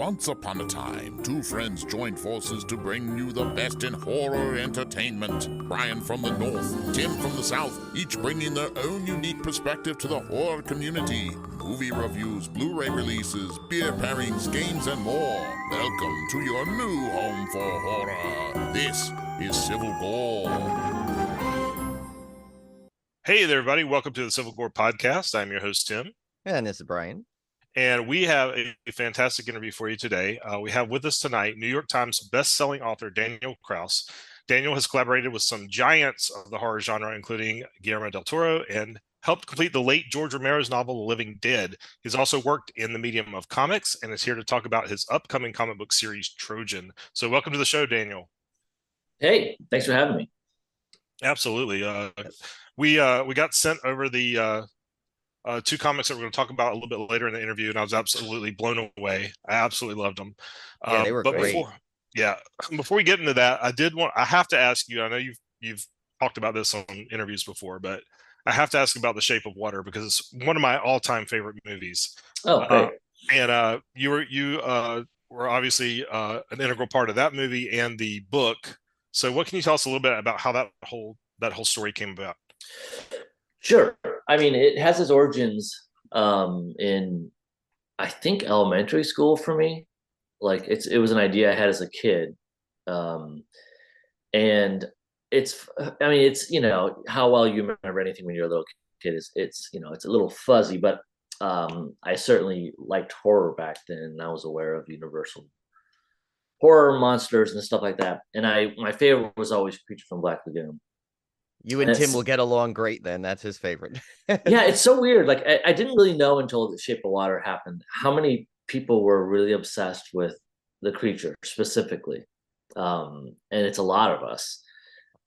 Once upon a time, two friends joined forces to bring you the best in horror entertainment. Brian from the north, Tim from the south, each bringing their own unique perspective to the horror community. Movie reviews, Blu-ray releases, beer pairings, games, and more. Welcome to your new home for horror. This is Civil Gore. Hey there, everybody. Welcome to the Civil Gore Podcast. I'm your host, Tim. And this is Brian. And we have a fantastic interview for you today. We have with us tonight New York Times best-selling author Daniel Krauss. Daniel has collaborated with some giants of the horror genre, including Guillermo del Toro, and helped complete the late George Romero's novel, The Living Dead. He's also worked in the medium of comics and is here to talk about his upcoming comic book series, Trojan. So welcome to the show, Daniel. Hey, thanks for having me. Absolutely. We got sent over the two comics that we're going to talk about a little bit later in the interview, and I was absolutely blown away. I absolutely loved them. Yeah, they were great. Before we get into that, I have to ask you. I know you've talked about this on interviews before, but I have to ask about The Shape of Water because it's one of my all-time favorite movies. Oh, great. And you were obviously an integral part of that movie and the book. So, what can you tell us a little bit about how that whole story came about? Sure. I mean, it has its origins in, I think, elementary school for me. Like it was an idea I had as a kid. And it's how well you remember anything when you're a little kid it's a little fuzzy, but I certainly liked horror back then. I was aware of Universal horror monsters and stuff like that. And my favorite was always Creature from Black Lagoon. You and Tim will get along great then. That's his favorite. Yeah, it's so weird. Like I didn't really know until The Shape of Water happened how many people were really obsessed with the creature specifically. And it's a lot of us.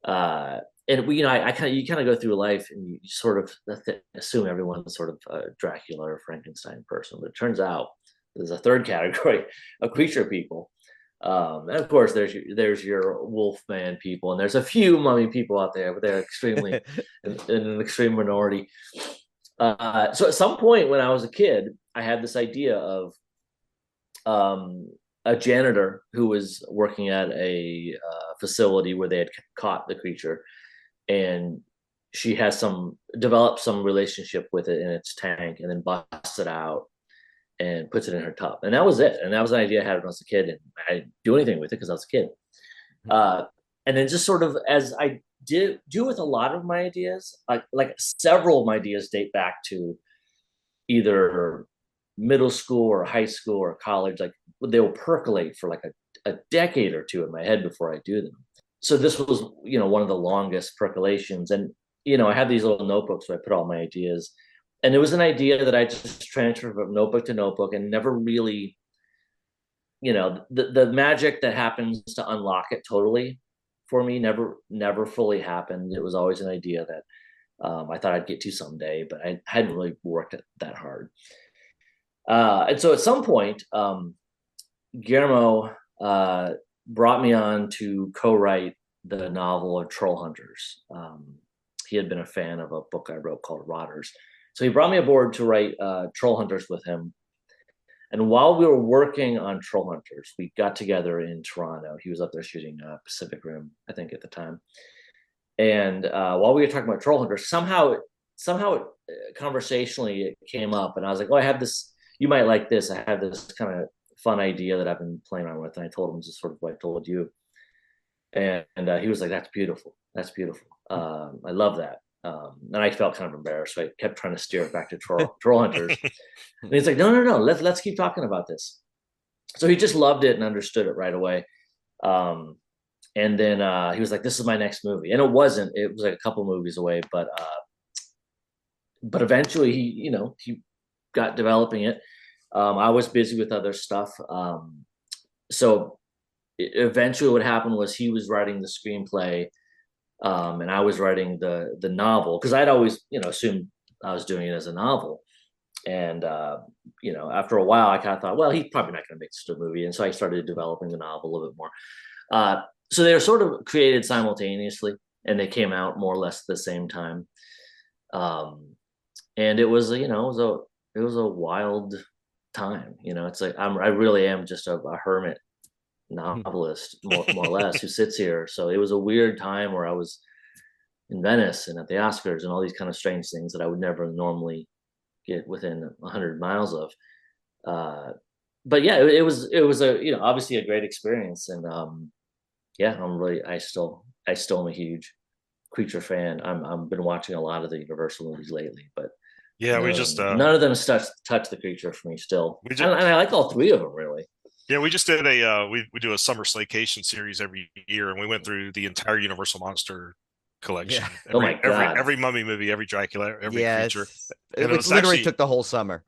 And we, you kind of go through life and you sort of assume everyone's sort of a Dracula or Frankenstein person. But it turns out there's a third category of creature people. And of course, there's your Wolfman people, and there's a few mummy people out there, but they're extremely in an extreme minority. So at some point when I was a kid, I had this idea of a janitor who was working at a facility where they had caught the creature, and she has developed some relationship with it in its tank, and then busts it out and puts it in her tub. And that was it. And that was an idea I had when I was a kid, and I didn't do anything with it because I was a kid. And then just sort of as I do with a lot of my ideas, like several of my ideas date back to either middle school or high school or college. Like they will percolate for like a decade or two in my head before I do them. So this was, one of the longest percolations. And, I had these little notebooks where I put all my ideas. And it was an idea that I just transferred from notebook to notebook and never really, the magic that happens to unlock it totally for me never fully happened. It was always an idea that I thought I'd get to someday, but I hadn't really worked it that hard. And so at some point, Guillermo brought me on to co-write the novel of Troll Hunters. He had been a fan of a book I wrote called Rotters. So he brought me aboard to write Troll Hunters with him. And while we were working on Troll Hunters, we got together in Toronto. He was up there shooting Pacific Rim, I think, at the time. And while we were talking about Troll Hunters, somehow conversationally it came up. And I was like, I have this, you might like this. I have this kind of fun idea that I've been playing around with. And I told him just sort of what I told you. And he was like, that's beautiful. That's beautiful. I love that. And I felt kind of embarrassed, so I kept trying to steer it back to Troll Hunters. And he's like, no, let's keep talking about this. So he just loved it and understood it right away. And then he was like, this is my next movie. And it was like a couple movies away, but eventually he got developing it. I was busy with other stuff. So eventually what happened was he was writing the screenplay, and I was writing the novel because I'd always, assumed I was doing it as a novel. And, after a while I kind of thought, well, he's probably not going to make this a movie. And so I started developing the novel a little bit more. So they were sort of created simultaneously and they came out more or less at the same time. And it was, it was a wild time. You know, it's like I really am just a hermit novelist, more or less, who sits here. So it was a weird time where I was in Venice and at the Oscars and all these kind of strange things that I would never normally get within 100 miles of. But yeah, it was a, you know, obviously a great experience, and yeah, I still am a huge creature fan. I've been watching a lot of the Universal movies lately, but Yeah, none of them touch the creature for me still. And I like all three of them really. Yeah, we just did we do a summer slaycation series every year, and we went through the entire Universal monster collection. Yeah. Oh my God. Every mummy movie, every Dracula, every creature. It was literally actually took the whole summer.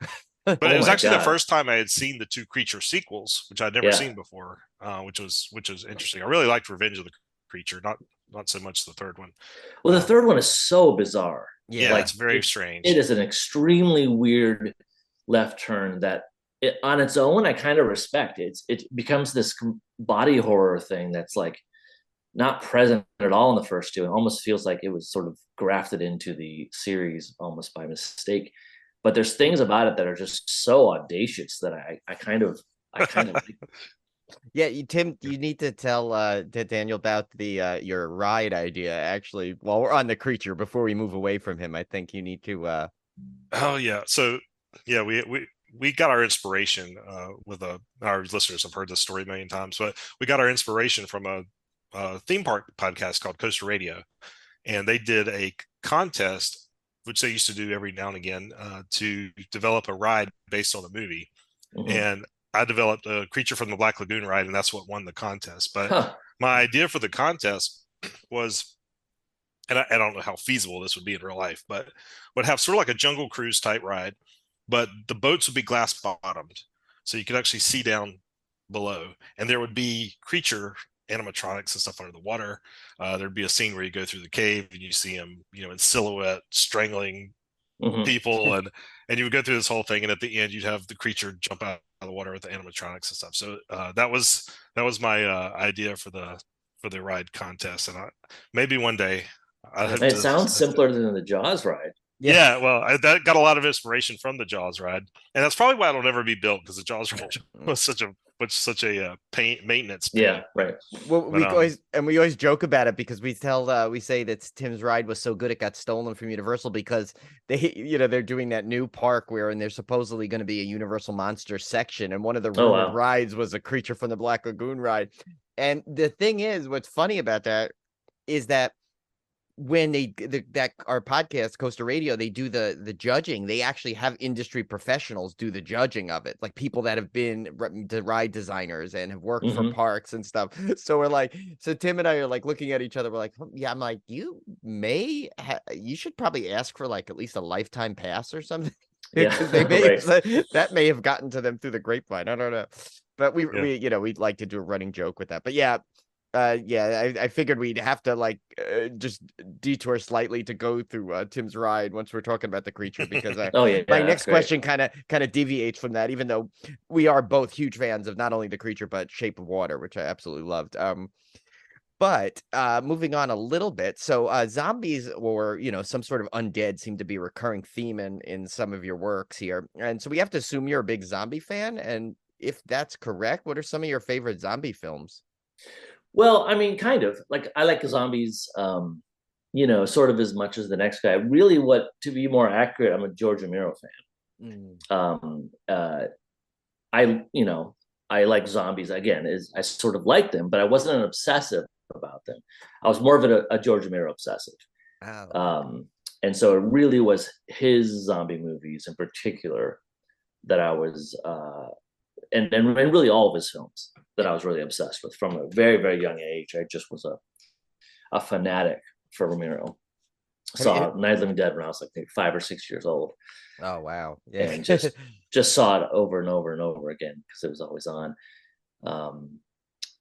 but Oh it was my actually God. the first time I had seen the two creature sequels, which I'd never Yeah. seen before, which was interesting. I really liked Revenge of the Creature, not so much the third one. Well, the third one is so bizarre. Yeah, Like, it's very strange. It is an extremely weird left turn that on its own I kind of respect. It becomes this body horror thing that's like not present at all in the first two. It almost feels like it was sort of grafted into the series almost by mistake. But there's things about it that are just so audacious that I kind of like. Yeah, Tim, you need to tell to Daniel about the your ride idea. Actually, while we're on the creature, before we move away from him, I think you need to. Oh yeah, so yeah, we got our inspiration with our listeners have heard this story a million times, but we got our inspiration from a theme park podcast called Coaster Radio, and they did a contest, which they used to do every now and again, to develop a ride based on a movie. Mhm. And I developed a Creature from the Black Lagoon ride, and that's what won the contest. But Huh. my idea for the contest was, and I don't know how feasible this would be in real life, but would have sort of like a Jungle Cruise type ride, but the boats would be glass bottomed, so you could actually see down below, and there would be creature animatronics and stuff under the water. There'd be a scene where you go through the cave and you see him, you know, in silhouette strangling Mhm. people, and you would go through this whole thing, and at the end you'd have the creature jump out of the water with the animatronics and stuff. So that was my idea for the ride contest, and maybe one day I hope It to sounds simpler than the Jaws ride. yeah, well, that got a lot of inspiration from the Jaws ride, and that's probably why it'll never be built, because the Jaws ride was such a maintenance pain. Yeah, right. Well, But, we always joke about it because we say that Tim's ride was so good it got stolen from Universal because they're doing that new park and there's supposedly going to be a Universal Monster section, and one of the rumored rides was a Creature from the Black Lagoon ride. And the thing is, what's funny about that is that when that our podcast Coaster Radio, they do the judging, they actually have industry professionals do the judging of it, like people that have been ride designers and have worked for parks and stuff. So Tim and I are like looking at each other, we're like, yeah, I'm like, you should probably ask for like at least a lifetime pass or something. Yeah, They may right. that may have gotten to them through the grapevine, I don't know, but we'd like to do a running joke with that. But yeah, I figured we'd have to just detour slightly to go through Tim's ride once we're talking about the creature, because my next question kind of deviates from that, even though we are both huge fans of not only the creature but Shape of Water, which I absolutely loved. But moving on a little bit, so zombies or some sort of undead seem to be a recurring theme in some of your works here, and so we have to assume you're a big zombie fan. And if that's correct, what are some of your favorite zombie films? Well, I mean, kind of like I like zombies, sort of as much as the next guy. Really, to be more accurate, I'm a George Romero fan. I like zombies again. I sort of like them, but I wasn't an obsessive about them. I was more of a George Romero obsessive. And so it really was his zombie movies in particular that I was, and really all of his films that I was really obsessed with from a very, very young age. I just was a fanatic for Romero. Saw Night of the Living Dead when I was like maybe 5 or 6 years old. Oh wow! Yeah, and just saw it over and over and over again because it was always on.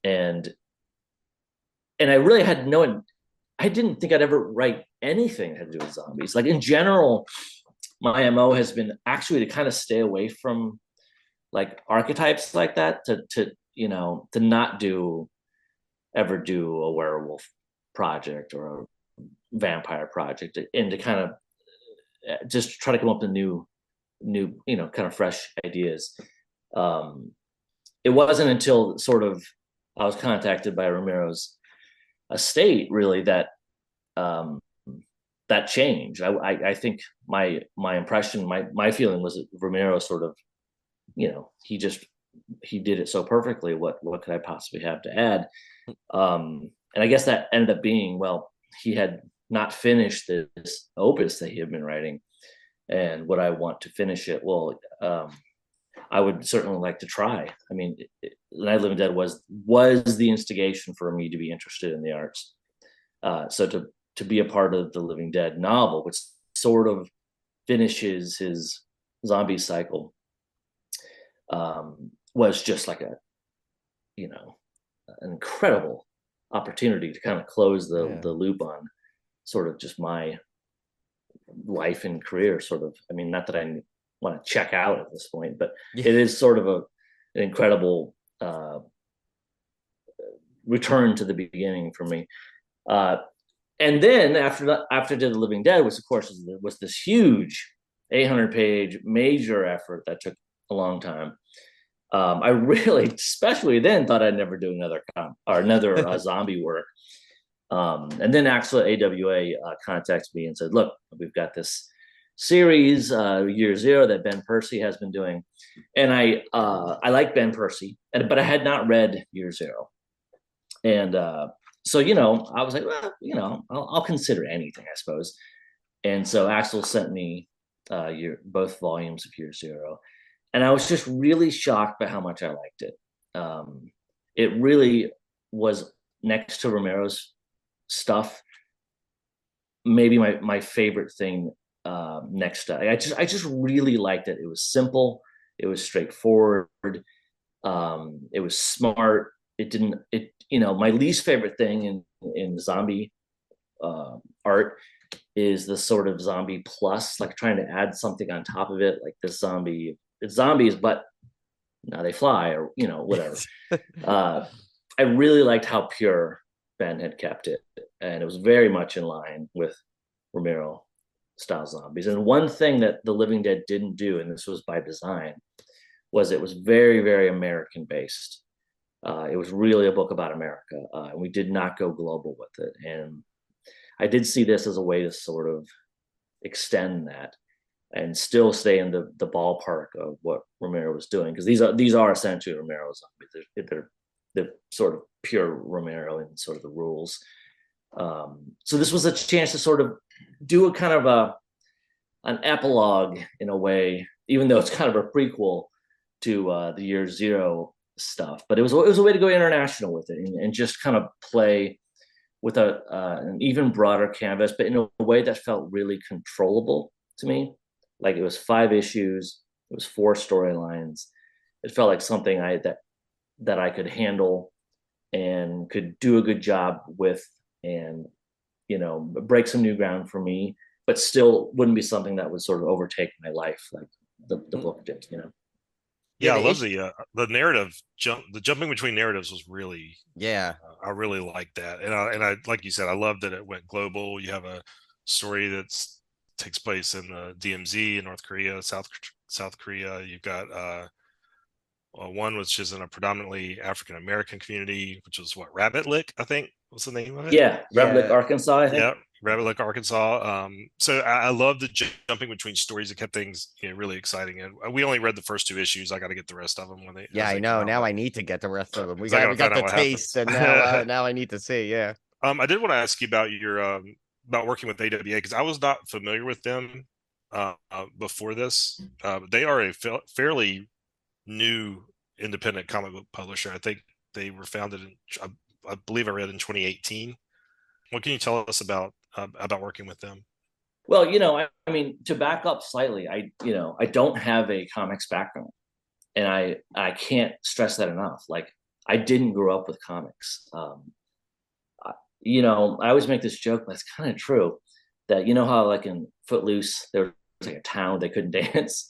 And I really had I didn't think I'd ever write anything that had to do with zombies. Like in general, my MO has been actually to kind of stay away from like archetypes like that, to not ever do a werewolf project or a vampire project, and to kind of just try to come up with new kind of fresh ideas. It wasn't until sort of I was contacted by Romero's estate really that that changed. I think my impression, my feeling was that Romero sort of, he did it so perfectly. What could I possibly have to add? And I guess that ended up being, well, he had not finished this opus that he had been writing, and would I want to finish it? Well, I would certainly like to try. I mean, Night of the Living Dead was the instigation for me to be interested in the arts. So to be a part of the Living Dead novel, which sort of finishes his zombie cycle, was just like an incredible opportunity to kind of close the loop on sort of just my life and career. Sort of, I mean, not that I want to check out at this point, but it is sort of an incredible return to the beginning for me. And then after Did the Living Dead, which of course was this huge 800-page major effort that took a long time. I really, especially then, thought I'd never do another zombie work. And then actually AWA contacted me and said, "Look, we've got this series, Year Zero, that Ben Percy has been doing," and I like Ben Percy, but I had not read Year Zero, and so I was like, well, I'll consider anything, I suppose. And so Axel sent me both volumes of Year Zero, and I was just really shocked by how much I liked it. It really was, next to Romero's stuff, maybe my favorite thing. Next to, I just really liked it. It was simple. It was straightforward. It was smart. My least favorite thing in zombie art is the sort of zombie plus, like trying to add something on top of it, like this zombie. It's zombies, but now they fly, or whatever. I really liked how pure Ben had kept it, and it was very much in line with Romero style zombies. And one thing that The Living Dead didn't do, and this was by design, was it was very, very American based. It was really a book about America, and we did not go global with it. And I did see this as a way to sort of extend that and still stay in the ballpark of what Romero was doing, because these are essentially Romero zombies. They're sort of pure Romero in sort of the rules. So this was a chance to sort of do a kind of an epilogue in a way, even though it's kind of a prequel to the Year Zero stuff. But it was a way to go international with it, and just kind of play with an even broader canvas, but in a way that felt really controllable to me. Like, it was 5 issues, it was 4 storylines. It felt like something that I could handle and could do a good job with, and break some new ground for me, but still wouldn't be something that would sort of overtake my life like the book did. Yeah, I love the narrative the jumping between narratives was really, I really liked that, and I like you said, I love that it went global. You have a story that takes place in the DMZ in North Korea, South Korea. You've got one which is in a predominantly African American community, which was Rabbit Lick, I think was the name of it. Yeah, Rabbit Lick, Arkansas, I think. Yeah, Rabbit Lick, Arkansas. So I love the jumping between stories. It kept things really exciting. And we only read the first 2 issues. I got to get the rest of them when they. Yeah, I know. Now I need to get the rest of them. We got the taste, and now I need to see. Yeah. I did want to ask you about your about working with AWA, because I was not familiar with them before this. They are a fairly new independent comic book publisher. I think they were founded in, I believe I read, in 2018. What can you tell us about working with them? Well, I mean, to back up slightly, I don't have a comics background, and I can't stress that enough. Like, I didn't grow up with comics. I always make this joke, but it's kind of true, that how like in Footloose there was like a town they couldn't dance.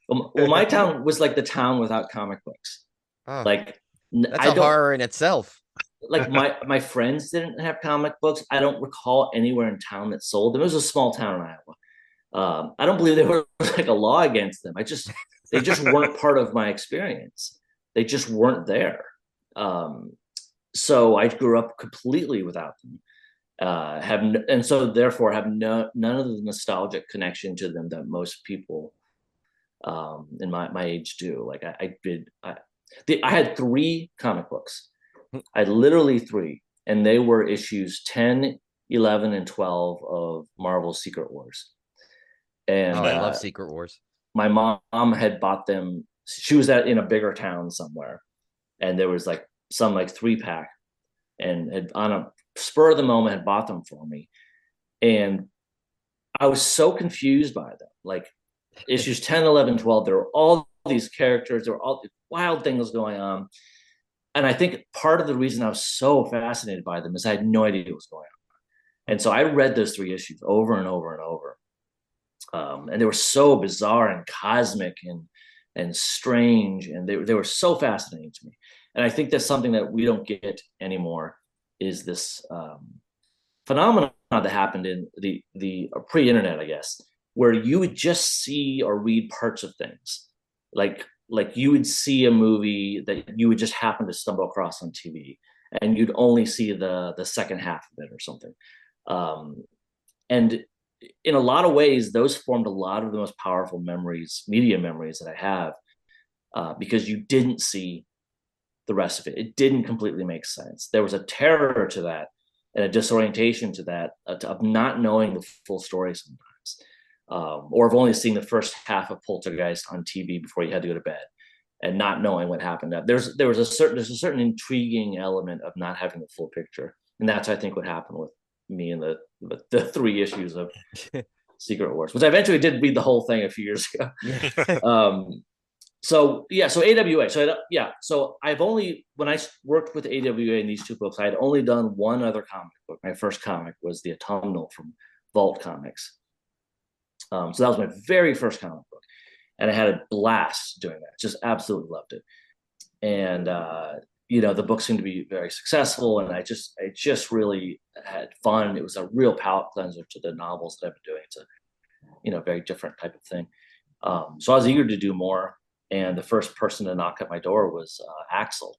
Well, my town was like the town without comic books. Oh, like, that's a horror in itself. Like, my friends didn't have comic books. I don't recall anywhere in town that sold them. It was a small town in Iowa. I don't believe there was like a law against them. I just They just weren't part of my experience. They just weren't there. So I grew up completely without them. And so therefore have none of the nostalgic connection to them that most people in my age do. Like I had 3 comic books. I had literally 3, and they were issues 10, 11, and 12 of Marvel's Secret Wars. And I love Secret Wars. My mom had bought them. She was in a bigger town somewhere, and there was like some 3-pack, and had, on a spur of the moment, had bought them for me. And I was so confused by them. Like issues 10, 11, 12, there were all these characters, there were all these wild things going on. And I think part of the reason I was so fascinated by them is I had no idea what was going on. And so I read those 3 issues over and over and over. And they were so bizarre and cosmic and strange, and they were so fascinating to me. And I think that's something that we don't get anymore, is this phenomenon that happened in the pre-internet, I guess, where you would just see or read parts of things. Like you would see a movie that you would just happen to stumble across on TV, and you'd only see the second half of it or something. And in a lot of ways, those formed a lot of the most powerful media memories that I have, because you didn't see the rest of it. It didn't completely make sense. There was a terror to that and a disorientation to that, of not knowing the full story sometimes, or of only seeing the first half of Poltergeist on TV before you had to go to bed, and not knowing what happened. There's a certain intriguing element of not having the full picture, and that's, I think, what happened with me in the 3 issues of Secret Wars, which I eventually did read the whole thing a few years ago. So AWA. So I've only, when I worked with AWA in these 2 books, I had only done 1 other comic book. My first comic was The Autumnal from Vault Comics. So that was my very first comic book, and I had a blast doing that. Just absolutely loved it. And the book seemed to be very successful, and I just really had fun. It was a real palate cleanser to the novels that I've been doing. It's a very different type of thing. So I was eager to do more, and the first person to knock at my door was Axel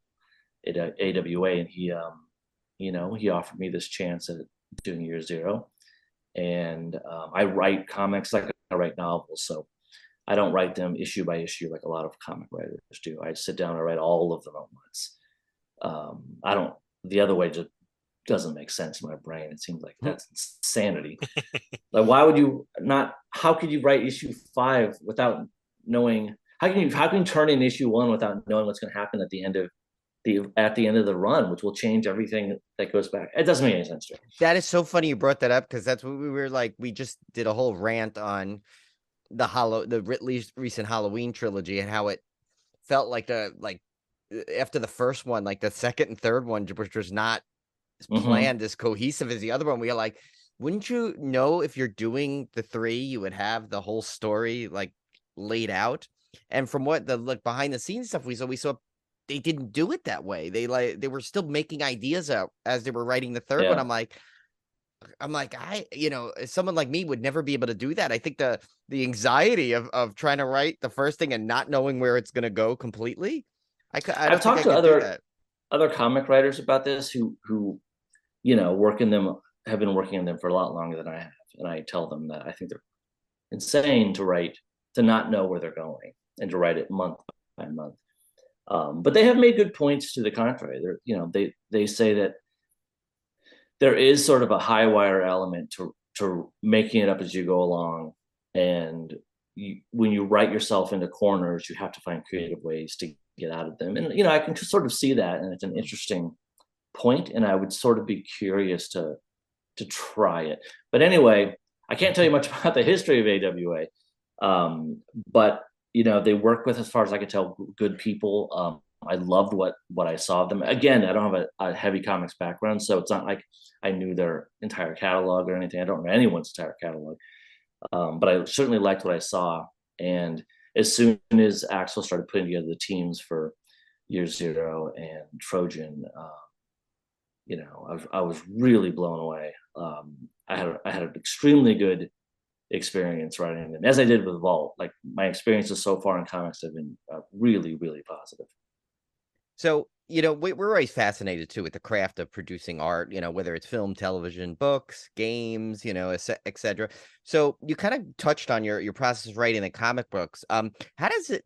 at AWA, and he offered me this chance at doing Year Zero. And I write comics like I write novels, so I don't write them issue by issue like a lot of comic writers do. I sit down and write all of them at once. The other way just doesn't make sense in my brain. It seems like that's insanity. Like, why would you not? How could you write issue 5 without knowing? How can you turn in issue 1 without knowing what's going to happen at the end of the run, which will change everything that goes back? It doesn't make any sense to me. That is so funny you brought that up, because that's what we were like. We just did a whole rant on the recent Halloween trilogy, and how it felt like after the first one, like the second and third one, which was not planned as cohesive as the other one. We are like, wouldn't you know, if you're doing the 3, you would have the whole story laid out? And from what the behind the scenes stuff we saw they didn't do it that way. They were still making ideas out as they were writing the third one. I'm like, someone like me would never be able to do that. I think the anxiety of trying to write the first thing and not knowing where it's going to go completely. I've talked to other comic writers about this who work in them, have been working in them for a lot longer than I have, and I tell them that I think they're insane to not know where they're going and to write it month by month. But they have made good points to the contrary. They say that there is sort of a high wire element to making it up as you go along, and when you write yourself into corners, you have to find creative ways to get out of them. And I can just sort of see that, and it's an interesting point, and I would sort of be curious to try it. But anyway, I can't tell you much about the history of AWA, but they work with, as far as I can tell, good people. I loved what I saw of them. Again, I don't have a heavy comics background, so it's not like I knew their entire catalog or anything. I don't know anyone's entire catalog, but I certainly liked what I saw. And as soon as Axel started putting together the teams for Year Zero and Trojan, I was really blown away. I had an extremely good experience writing them, as I did with Vault. Like, my experiences so far in comics have been really, really positive. So, we're always fascinated too with the craft of producing art, whether it's film, television, books, games, et cetera. So you kind of touched on your process of writing the comic books. How does it,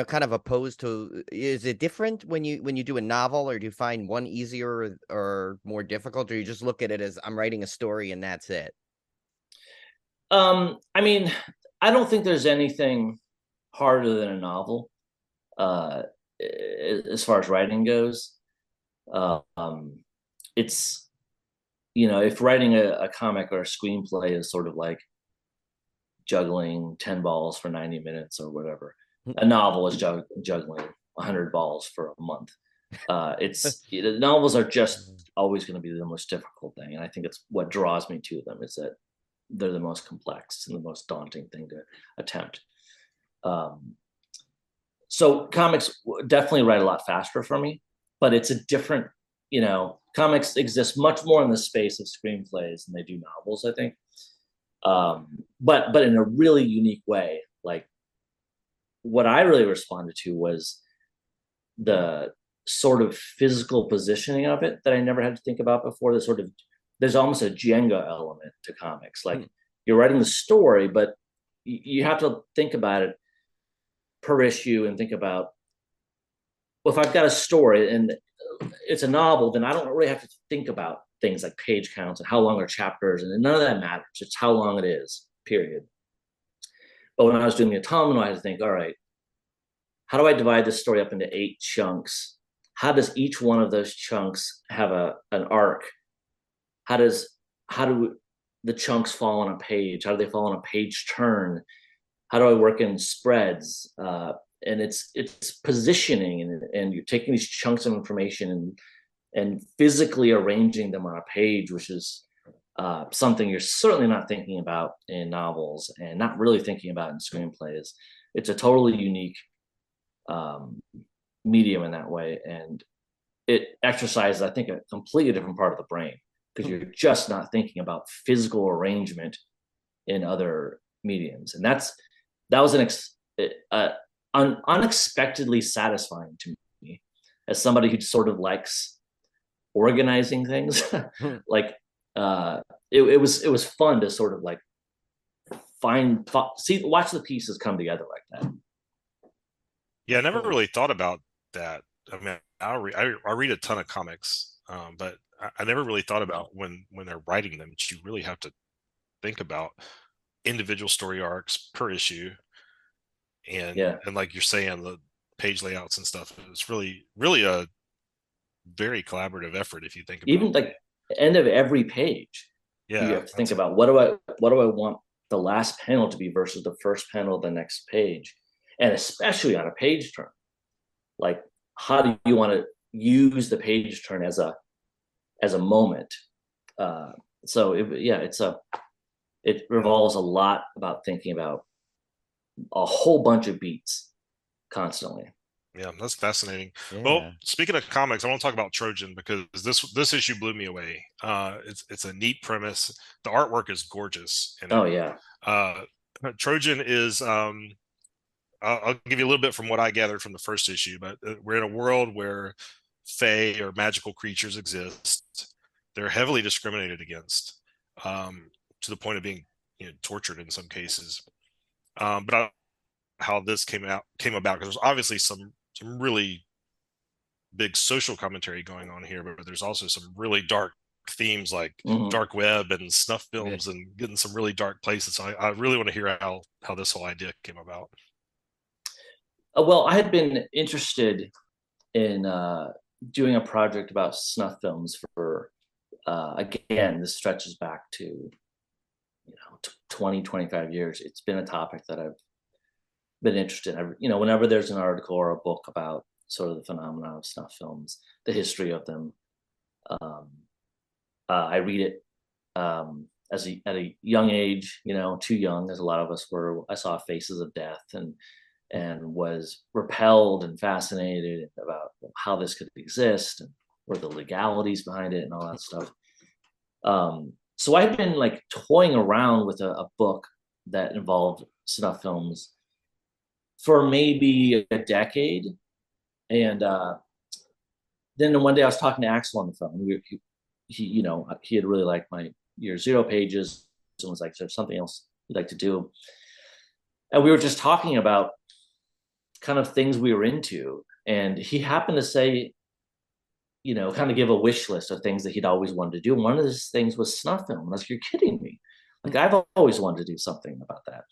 kind of opposed to, is it different when you do a novel, or do you find one easier or more difficult, or you just look at it as I'm writing a story and that's it? I mean, I don't think there's anything harder than a novel. As far as writing goes, it's, if writing a comic or a screenplay is sort of like juggling 10 balls for 90 minutes or whatever, a novel is juggling 100 balls for a month. Novels are just always going to be the most difficult thing, and I think it's what draws me to them, is that they're the most complex and the most daunting thing to attempt. So comics definitely write a lot faster for me, but it's a different, comics exist much more in the space of screenplays than they do novels, I think. But in a really unique way. Like, what I really responded to was the sort of physical positioning of it that I never had to think about before. There's almost a Jenga element to comics. Like, you're writing the story, but you have to think about it per issue and think about, well, if I've got a story and it's a novel, then I don't really have to think about things like page counts and how long are chapters, and none of that matters. It's how long it is, period. But when I was doing the Autumnal, I had to think, all right, how do I divide this story up into 8 chunks? How does each one of those chunks have an arc? How do the chunks fall on a page? How do they fall on a page turn? How do I work in spreads? And it's positioning, and you're taking these chunks of information and physically arranging them on a page, which is something you're certainly not thinking about in novels, and not really thinking about in screenplays. It's a totally unique medium in that way, and it exercises, I think, a completely different part of the brain, because you're just not thinking about physical arrangement in other mediums. And that was an unexpectedly satisfying to me, as somebody who sort of likes organizing things. Like, it was fun to sort of like watch the pieces come together like that. Yeah, I never really thought about that. I mean, I read a ton of comics, but I never really thought about when they're writing them, you really have to think about individual story arcs per issue, and like you're saying, the page layouts and stuff. It's really a very collaborative effort, if you think about even like the end of every page. Yeah, you have to think about, what do I want the last panel to be versus the first panel of the next page, and especially on a page turn. Like, how do you want to use the page turn as a moment? So it revolves a lot about thinking about a whole bunch of beats constantly. Yeah, that's fascinating. Yeah. Well, speaking of comics, I want to talk about Trojan, because this issue blew me away. It's a neat premise. The artwork is gorgeous. Trojan is I'll give you a little bit from what I gathered from the first issue, but we're in a world where fae or magical creatures exist. They're heavily discriminated against, to the point of being tortured in some cases. But how this came about, because there's obviously some really big social commentary going on here, but there's also some really dark themes, like dark web and snuff films, and getting some really dark places. So I really want to hear how this whole idea came about. Well, I had been interested in doing a project about snuff films for, again, this stretches back to 20, 25 years. It's been a topic that I've been interested in. Whenever there's an article or a book about sort of the phenomenon of snuff films, the history of them, I read it at a young age, too young, as a lot of us were. I saw Faces of Death and was repelled and fascinated about how this could exist and what are the legalities behind it and all that stuff. So I've been like toying around with a book that involved snuff films for maybe a decade. And then one day I was talking to Axel on the phone. He had really liked my Year Zero pages and was like, "There's something else you'd like to do?" And we were just talking about kind of things we were into. And he happened to say, kind of give a wish list of things that he'd always wanted to do. And one of those things was snuff film. And I was like, "You're kidding me. Like, I've always wanted to do something about that."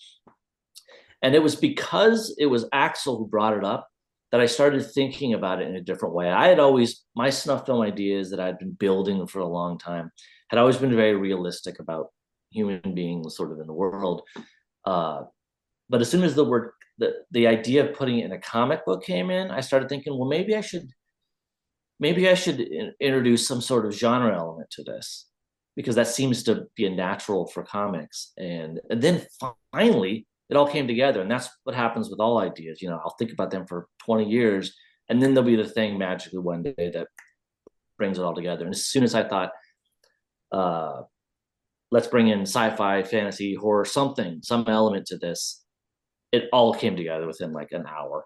And it was because it was Axel who brought it up that I started thinking about it in a different way. My snuff film ideas that I'd been building for a long time had always been very realistic about human beings sort of in the world. But as soon as the idea of putting it in a comic book came in, I started thinking, well, maybe I should introduce some sort of genre element to this, because that seems to be a natural for comics. And then finally, it all came together. And that's what happens with all ideas. I'll think about them for 20 years, and then there'll be the thing magically one day that brings it all together. And as soon as I thought, let's bring in sci-fi, fantasy, horror, some element to this, it all came together within like an hour.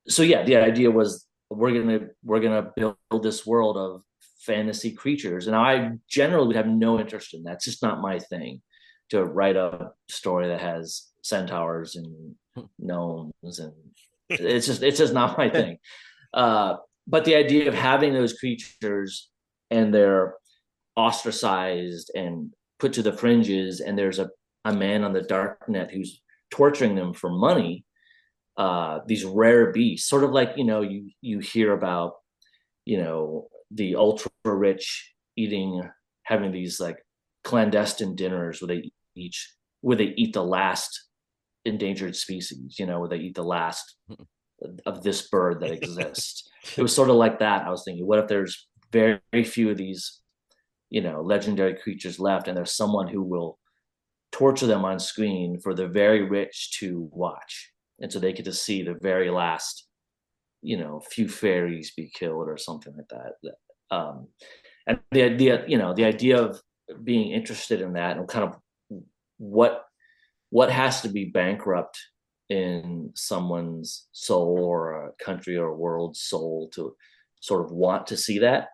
So yeah, the idea was we're gonna build this world of fantasy creatures, and I generally would have no interest in that. It's just not my thing to write a story that has centaurs and gnomes, and it's just not my thing. But the idea of having those creatures and they're ostracized and put to the fringes, and there's a man on the dark net who's torturing them for money, these rare beasts, sort of like, you hear about, the ultra rich having these like clandestine dinners where they eat the last endangered species, where they eat the last of this bird that exists. It was sort of like that. I was thinking, what if there's very, very few of these, legendary creatures left, and there's someone who will torture them on screen for the very rich to watch, and so they get to see the very last, few fairies be killed or something like that. And the idea of being interested in that, and kind of what has to be bankrupt in someone's soul, or a country or a world's soul, to sort of want to see that,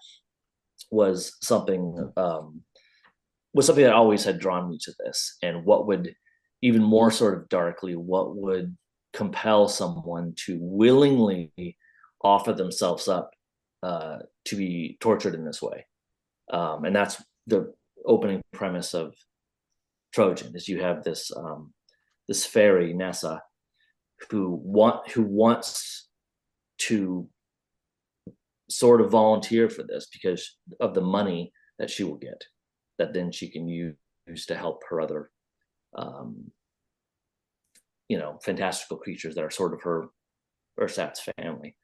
was something that always had drawn me to this. And what would, even more sort of darkly, what would compel someone to willingly offer themselves up to be tortured in this way? And that's the opening premise of Trojan, is you have this this fairy Nessa who wants to sort of volunteer for this because of the money that she will get, that then she can use to help her other fantastical creatures that are sort of her ersatz family.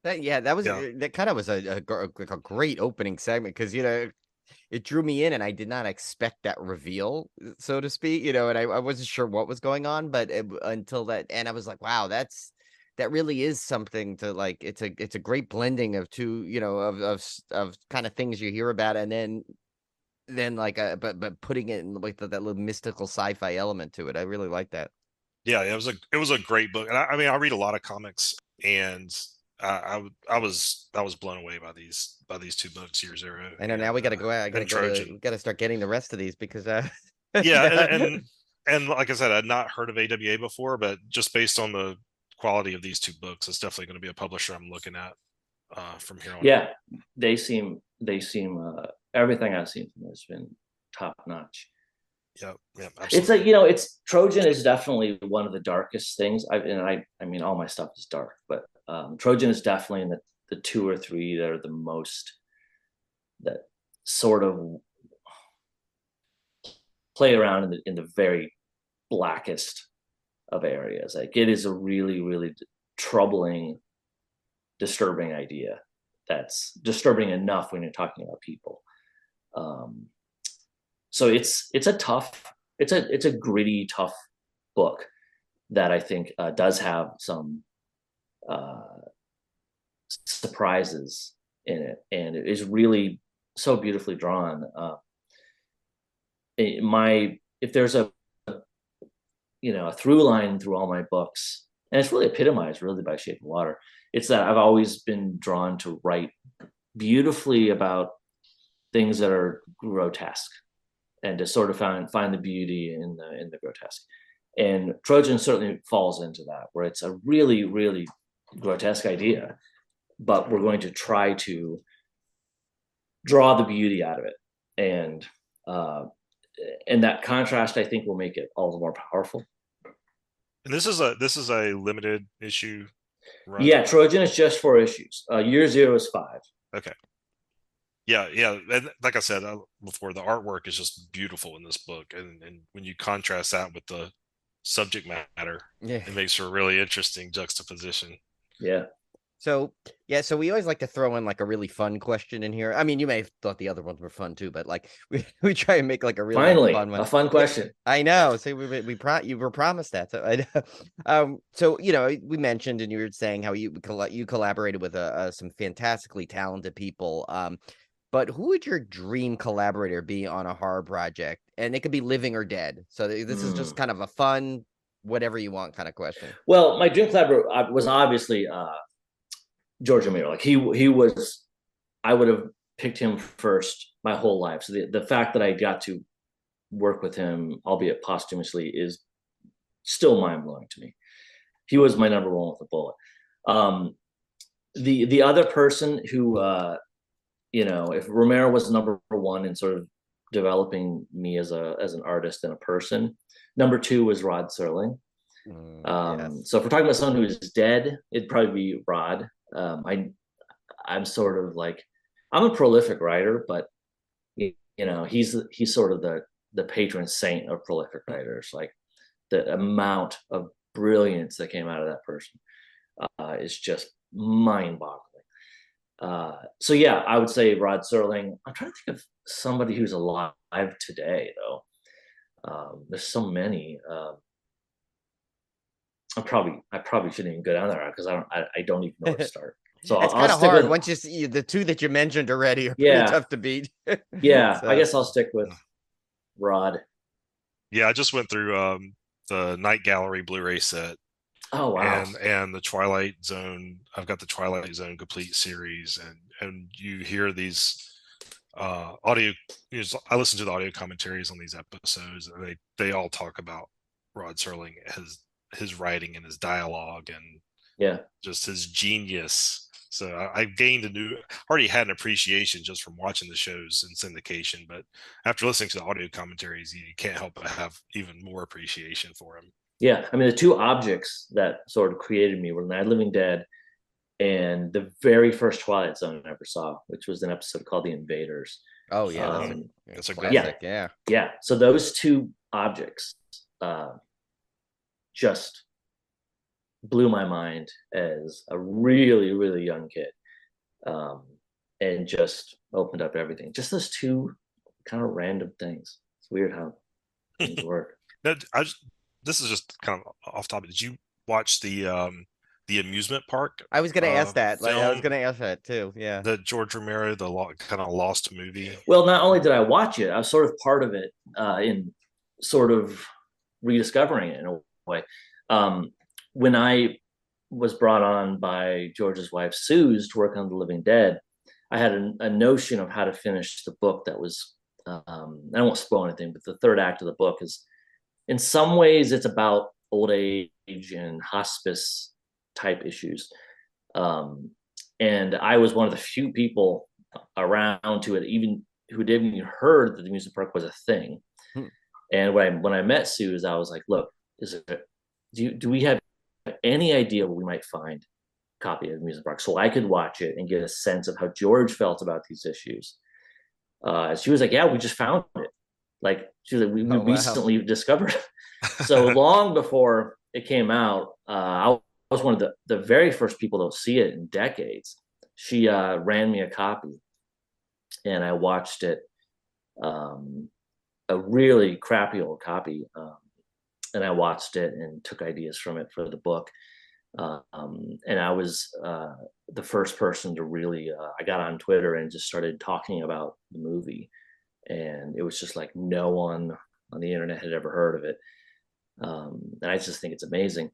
That kind of was a great opening segment, because it drew me in, and I did not expect that reveal, so to speak, and I wasn't sure what was going on, but until that, and I was like, wow, that really is something to like. It's a great blending of two, of kind of things you hear about, and then like but putting it in like that little mystical sci-fi element to it. I really like that. Yeah, it was a great book, and I mean, I read a lot of comics, and I was blown away by these two books, Year Zero. I know, now we got to go out. We got to start getting the rest of these, because yeah, and like I said, I'd not heard of AWA before, but just based on the quality of these two books, it's definitely going to be a publisher I'm looking at from here on. Yeah, they seem everything I've seen from them has been top notch. Yeah, absolutely. It's Trojan is definitely one of the darkest things. I mean, all my stuff is dark, but Trojan is definitely in the two or three that are the most, that sort of play around in the very blackest of areas. Like, it is a really, really troubling, disturbing idea. That's disturbing enough when you're talking about people. So it's a gritty, tough book that I think does have some surprises in it, and it is really so beautifully drawn. if there's a a through line through all my books, and it's really epitomized really by Shape of Water, it's that I've always been drawn to write beautifully about things that are grotesque, and to sort of find the beauty in the grotesque. And Trojan certainly falls into that, where it's a really, really grotesque idea, but we're going to try to draw the beauty out of it. And that contrast, I think, will make it all the more powerful. And this is a limited issue run? Yeah, Trojan is just 4 issues. Year 0 is 5. Okay. Yeah. And like I said before, the artwork is just beautiful in this book. And when you contrast that with the subject matter, it makes for a really interesting juxtaposition. Yeah. So we always like to throw in like a really fun question in here. I mean, you may have thought the other ones were fun too, but like we try and make like a really fun one. A fun question. I know. So you were promised that. So I know. So we mentioned, and you were saying how you collaborated with some fantastically talented people. But who would your dream collaborator be on a horror project? And it could be living or dead. So this is just kind of a fun, whatever you want kind of question. Well, my dream collaborator was obviously George Romero. Like he was, I would have picked him first my whole life. So the fact that I got to work with him, albeit posthumously, is still mind blowing to me. He was my number one with a bullet. The other person who, if Romero was number one in sort of developing me as an artist and a person, number 2 was Rod Serling. Yes. So if we're talking about someone who is dead, it'd probably be Rod. I'm sort of like, I'm a prolific writer, but he's sort of the patron saint of prolific writers. Like the amount of brilliance that came out of that person is just mind-boggling. So yeah, I would say Rod Serling. I'm trying to think of somebody who's alive today, though. There's so many. I probably shouldn't even go down there because I don't even know where to start. So it's kind of hard once you see the 2 that you mentioned already are pretty tough to beat. Yeah, so I guess I'll stick with Rod. Yeah, I just went through the Night Gallery Blu-ray set. Oh wow! And the Twilight Zone. I've got the Twilight Zone complete series, and you hear these audio. I listen to the audio commentaries on these episodes, and they all talk about Rod Serling, his writing and his dialogue, and just his genius. So I gained already had an appreciation just from watching the shows in syndication, but after listening to the audio commentaries, you can't help but have even more appreciation for him. Yeah, I mean, the 2 objects that sort of created me were Night of the Living Dead and the very first Twilight Zone I ever saw, which was an episode called The Invaders. Oh yeah, that's a classic. Yeah. So those 2 objects just blew my mind as a really, really young kid, and just opened up everything. Just those 2 kind of random things. It's weird how things work. This is just kind of off topic. Did you watch the amusement park? I was going to ask that. Film, I was going to ask that too. Yeah. The George Romero, kind of lost movie. Well, not only did I watch it, I was sort of part of it in sort of rediscovering it in a way. When I was brought on by George's wife, Suze, to work on The Living Dead, I had a notion of how to finish the book that was, I don't want to spoil anything, but the 3rd act of the book is, in some ways, it's about old age and hospice type issues. And I was one of the few people around who didn't even heard that the amusement park was a thing. And when I met Suze, I was like, look, do we have any idea what we might find copy of the amusement park so I could watch it and get a sense of how George felt about these issues? She was like, yeah, we just found it. Like, she was like, we recently discovered it. So long before it came out, I was one of the very first people to see it in decades. She ran me a copy, and I watched it, a really crappy old copy, and I watched it and took ideas from it for the book. And I was the first person to really, I got on Twitter and just started talking about the movie. and it was just like no one on the internet had ever heard of it. And I just think it's amazing.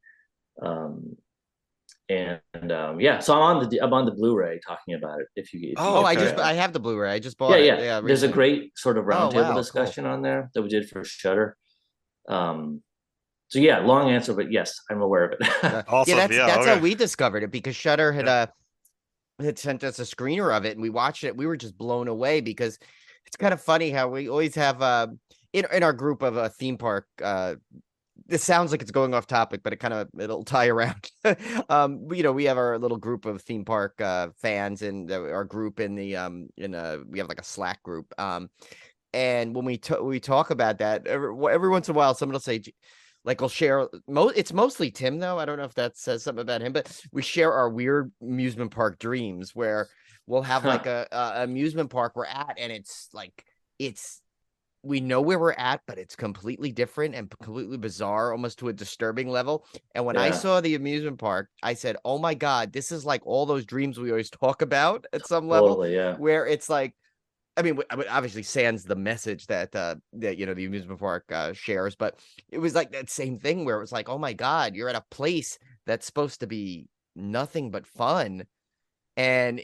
Yeah, so I'm on the Blu-ray talking about it. If you Oh, I have the Blu-ray. I just bought yeah, it. yeah. Yeah, There's a recently. great sort of roundtable wow, discussion on there that we did for Shudder. So yeah, long answer, but yes, I'm aware of it. Awesome. Yeah, that's how Okay. we discovered it, because Shudder Yeah. had sent us a screener of it, and we watched it. We were just blown away, because it's kind of funny how we always have in our group of a theme park. This sounds like it's going off topic, but it'll tie around. We have our little group of theme park fans, and our group in the we have like a Slack group. And when we talk about that, every once in a while, someone will say, like, we'll share. It's mostly Tim, though. I don't know if that says something about him, but we share our weird amusement park dreams, where we'll have like a amusement park we're at, and it's like we know where we're at, but it's completely different and completely bizarre, almost to a disturbing level. And when I saw the amusement park, I said, "Oh my God, this is like all those dreams we always talk about at some level." Totally, yeah. Where it's like, I mean, obviously sans the message that the amusement park shares, but it was like that same thing where it was like, oh my God, you're at a place that's supposed to be nothing but fun, and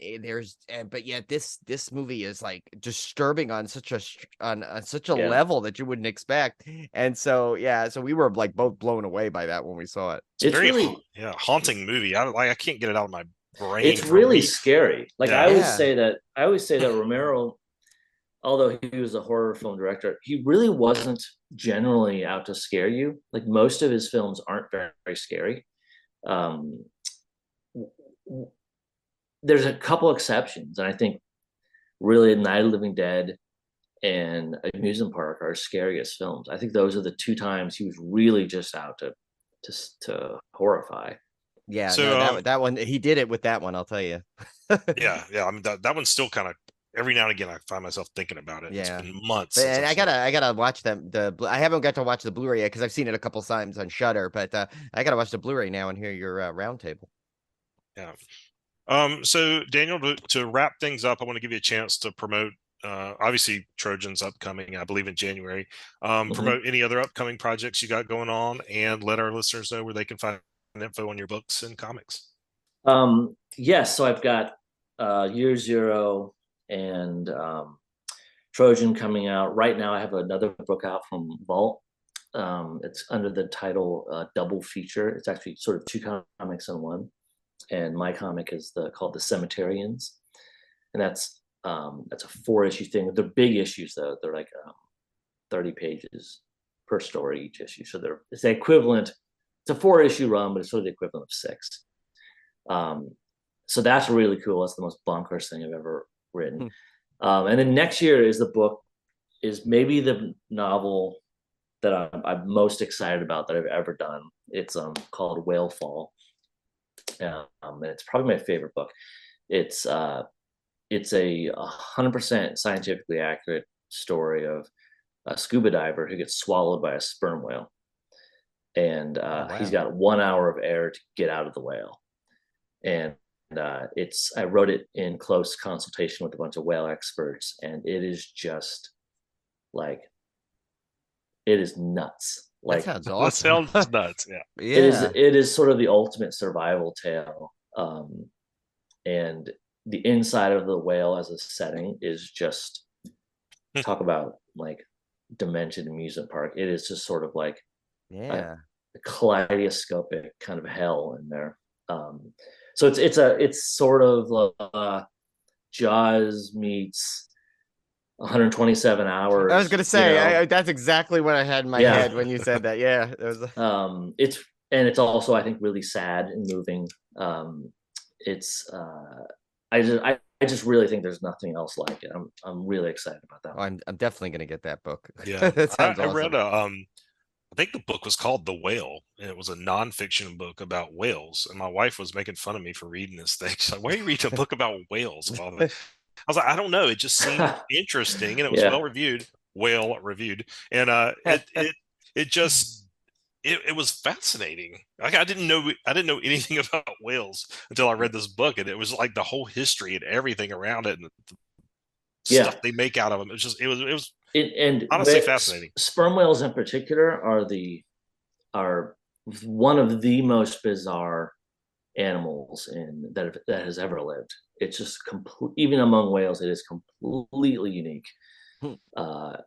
but yet this movie is like disturbing on such a Yeah. level that you wouldn't expect. And so so we were like both blown away by that when we saw it. It's very really haunting movie. I can't get it out of my brain. It's really scary. Like Yeah. I always say that Romero, although he was a horror film director, he really wasn't generally out to scare you. Like most of his films aren't very, very scary. There's a couple exceptions, and I think really Night of the Living Dead and Amusement Park are his scariest films. I think those are the two times he was really just out to horrify. Yeah, So, no, that one, he did it with that one, I'll tell you. yeah. I mean, that one's still kind of, every now and again I find myself thinking about it. Yeah. It's been months. And I gotta watch them. I haven't got to watch the Blu-ray yet, because I've seen it a couple times on Shudder, but I gotta watch the Blu-ray now and hear your roundtable. Yeah. So Daniel, to wrap things up, I want to give you a chance to promote, obviously Trojan's upcoming, I believe in January. Promote any other upcoming projects you got going on, and let our listeners know where they can find info on your books and comics. Yes, so I've got Year Zero and Trojan coming out right now. I have another book out from Vault. It's under the title Double Feature. It's actually sort of two comics in one, and my comic is called The Cemeterians, and that's a 4-issue thing. They're big issues though. They're like 30 pages per story each issue, so it's the equivalent. It's a 4-issue run, but it's sort of the equivalent of 6. So that's really cool. That's the most bonkers thing I've ever written. And then next year is maybe the novel that I'm most excited about that I've ever done. It's called Whale Fall. And it's probably my favorite book. It's a 100% scientifically accurate story of a scuba diver who gets swallowed by a sperm whale. And he's got 1 hour of air to get out of the whale. And I wrote it in close consultation with a bunch of whale experts, and it is just like, it is nuts. Like, that sounds awesome. That sounds nuts. Yeah. It is sort of the ultimate survival tale. And the inside of the whale as a setting is just, talk about like dimension amusement park. It is just sort of like a kaleidoscopic kind of hell in there. So it's sort of Jaws meets 127 hours. I was gonna say, that's exactly what I had in my head when you said that. Yeah, it was. It's also, I think, really sad and moving. I just really think there's nothing else like it. I'm really excited about that. I'm definitely gonna get that book. Yeah, that sounds awesome. I read I think the book was called The Whale, and it was a nonfiction book about whales. And my wife was making fun of me for reading this thing. She's like, "Why are you reading a book about whales?" I was like, "I don't know. It just seemed interesting, and it was well reviewed, and it was fascinating. Like I didn't know anything about whales until I read this book, and it was like the whole history and everything around it, and stuff they make out of them. It was and honestly fascinating. Sperm whales in particular are one of the most bizarre animals that has ever lived. It's just even among whales, it is completely unique.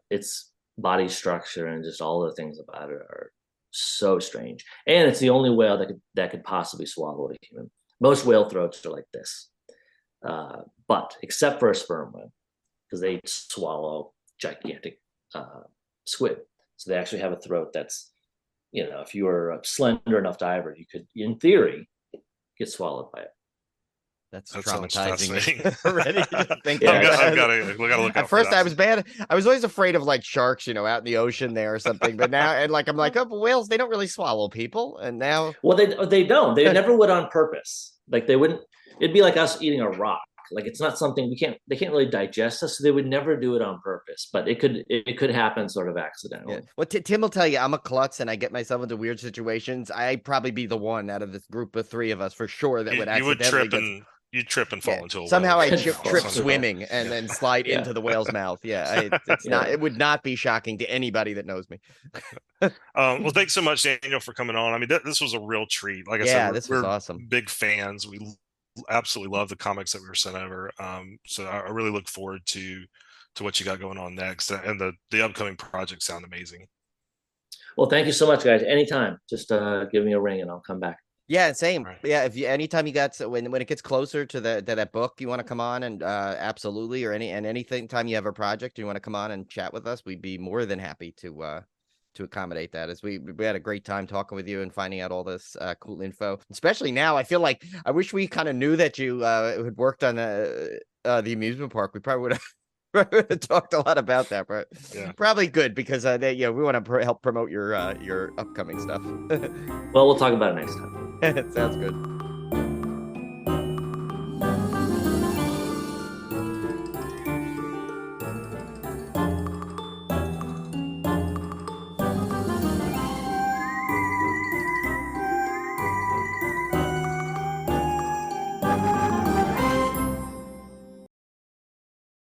Its body structure and just all the things about it are so strange. And it's the only whale that could possibly swallow a human. Most whale throats are like this, but except for a sperm whale, because they swallow gigantic squid. So they actually have a throat that's, if you were a slender enough diver, you could, in theory, get swallowed by it. That's traumatizing already. We gotta look at first, I was bad. I was always afraid of like sharks, out in the ocean there or something. But now, and like I'm like, oh, but whales, they don't really swallow people. And now, well, they don't. They never would on purpose. Like they wouldn't. It'd be like us eating a rock. Like it's not something they can't really digest us, so they would never do it on purpose. But it could happen sort of accidentally. Yeah. Well, Tim will tell you I'm a klutz and I get myself into weird situations. I'd probably be the one out of this group of three of us for sure that would accidentally you trip and fall into a whale. Somehow I trip swimming and then slide into the whale's mouth. Yeah, it's not. It would not be shocking to anybody that knows me. Well, thanks so much, Daniel, for coming on. I mean, this was a real treat. Like I said, this was awesome. Big fans. We absolutely love the comics that we were sent over. So I really look forward to what you got going on next, and the upcoming projects sound amazing. Well, thank you so much, guys. Anytime, just give me a ring and I'll come back. Yeah, same. Right. Yeah, if you anytime you got when it gets closer to that book, you want to come on and absolutely, or anything time you have a project you want to come on and chat with us, we'd be more than happy to accommodate that. As we had a great time talking with you and finding out all this cool info. Especially now, I feel like I wish we kind of knew that you had worked on the amusement park. We probably would have. We talked a lot about that, but probably good because we want to help promote your upcoming stuff. Well, we'll talk about it next time. Sounds good.